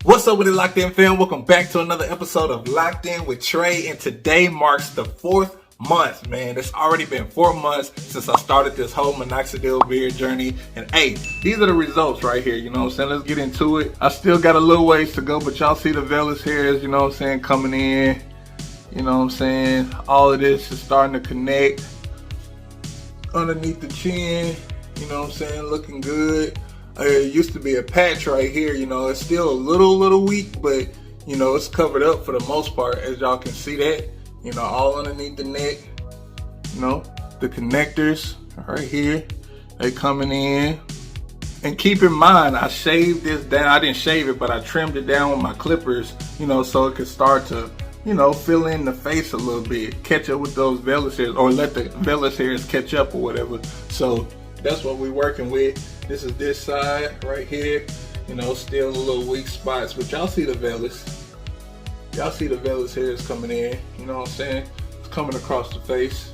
What's up with it, Locked In fam? Welcome back to another episode of Locked In with Trey, and today marks the 4th month, man. It's already been 4 months since I started this whole Minoxidil beard journey, and hey, these are the results right here, you know what I'm saying? Let's get into it. I still got a little ways to go, but y'all see the vellus hairs, you know what I'm saying, coming in, you know what I'm saying? All of this is starting to connect underneath the chin, you know what I'm saying, looking good. It used to be a patch right here, you know, it's still a little weak, but you know, it's covered up for the most part, as y'all can see that, you know, all underneath the neck, you know, the connectors right here, they coming in. And keep in mind, I shaved this down. I didn't shave it, but I trimmed it down with my clippers, you know, so it could start to, you know, fill in the face a little bit, catch up with those vellus hairs, or let the vellus hairs catch up or whatever. So that's what we're working with. This is this side right here, you know, still a little weak spots, but y'all see the vellus. Y'all see the vellus hairs coming in, you know what I'm saying? It's coming across the face.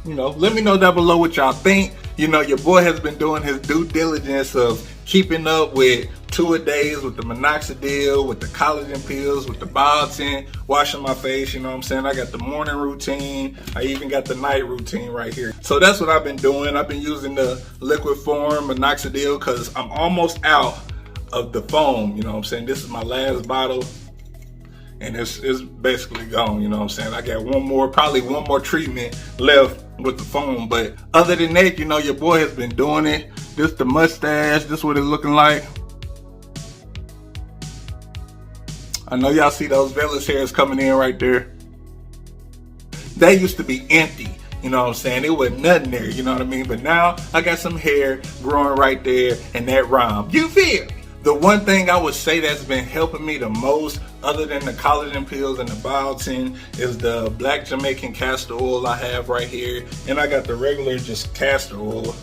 You know, let me know down below what y'all think. You know, your boy has been doing his due diligence of keeping up with 2-a-days with the Minoxidil, with the collagen pills, with the biotin, washing my face, you know what I'm saying? I got the morning routine. I even got the night routine right here. So that's what I've been doing. I've been using the liquid form Minoxidil because I'm almost out of the foam, you know what I'm saying? This is my last bottle and it's basically gone, you know what I'm saying? I got probably one more treatment left with the foam, but other than that, you know, your boy has been doing it. This the mustache, this what it's looking like. I know y'all see those vellus hairs coming in right there. They used to be empty, you know what I'm saying? It was nothing there, you know what I mean? But now I got some hair growing right there and that rhyme. You feel me? The one thing I would say that's been helping me the most, other than the collagen pills and the biotin, is the black Jamaican castor oil I have right here. And I got the regular just castor oil,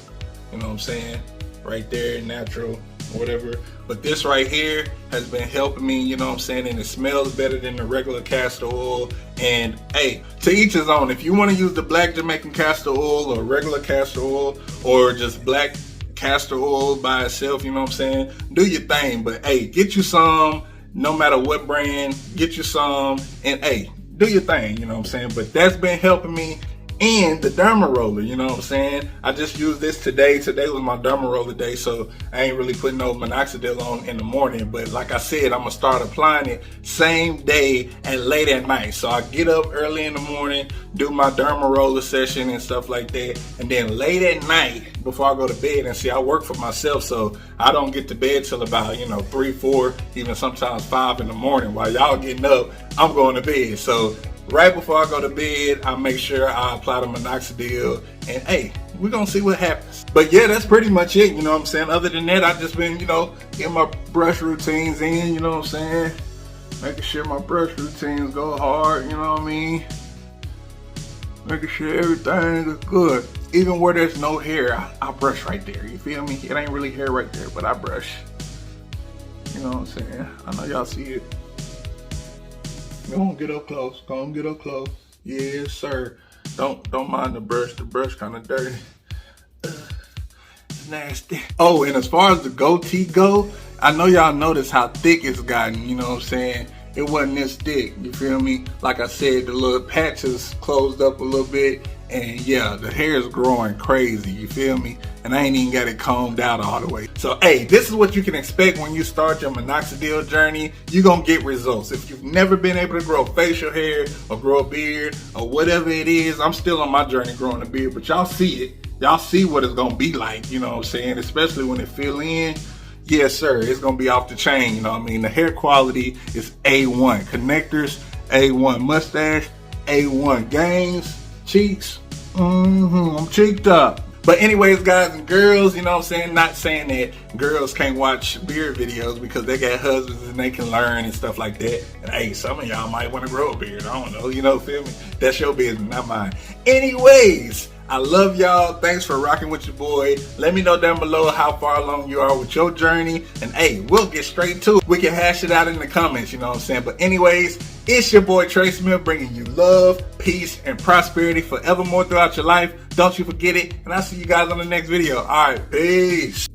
you know what I'm saying? Right there, natural, whatever. But this right here has been helping me, you know what I'm saying? And it smells better than the regular castor oil. And hey, to each his own. If you want to use the black Jamaican castor oil or regular castor oil or just black castor oil by itself, you know what I'm saying? Do your thing, but hey, get you some, no matter what brand, get you some, and hey, do your thing, you know what I'm saying? But that's been helping me. And the derma roller, you know what I'm saying? I just used this today. Today was my derma roller day, so I ain't really putting no Minoxidil on in the morning. But like I said, I'm gonna start applying it same day and late at night. So I get up early in the morning, do my derma roller session and stuff like that, and then late at night before I go to bed. And see, I work for myself, so I don't get to bed till about, you know, 3, 4, even sometimes 5 in the morning. While y'all getting up, I'm going to bed. So right before I go to bed, I make sure I apply the Minoxidil, and hey, we're gonna see what happens. But yeah, that's pretty much it, you know what I'm saying? Other than that, I've just been, you know, getting my brush routines in, you know what I'm saying? Making sure my brush routines go hard, you know what I mean? Making sure everything is good. Even where there's no hair, I brush right there, you feel me? It ain't really hair right there, but I brush. You know what I'm saying? I know y'all see it. Go on, get up close. Go on, get up close. Yes, sir. Don't mind the brush. The brush kind of dirty. It's nasty. Oh, and as far as the goatee go, I know y'all notice how thick it's gotten. You know what I'm saying? It wasn't this thick. You feel me? Like I said, the little patches closed up a little bit, and yeah, the hair is growing crazy. You feel me? And I ain't even got it combed out all the way. So hey, this is what you can expect when you start your Minoxidil journey. You're gonna get results. If you've never been able to grow facial hair or grow a beard or whatever it is, I'm still on my journey growing a beard, but y'all see it. Y'all see what it's gonna be like, you know what I'm saying? Especially when it fill in. Yes, sir, it's gonna be off the chain, you know what I mean? The hair quality is A1. Connectors, A1. Mustache, A1. Gains, cheeks, I'm cheeked up. But anyways, guys and girls, you know what I'm saying? Not saying that girls can't watch beard videos because they got husbands and they can learn and stuff like that. And hey, some of y'all might want to grow a beard. I don't know, you know, feel me? That's your business, not mine. Anyways, I love y'all. Thanks for rocking with your boy. Let me know down below how far along you are with your journey. And hey, we'll get straight to it. We can hash it out in the comments, you know what I'm saying? But anyways, it's your boy Trey Smith bringing you love, peace, and prosperity forevermore throughout your life. Don't you forget it. And I'll see you guys on the next video. All right, peace.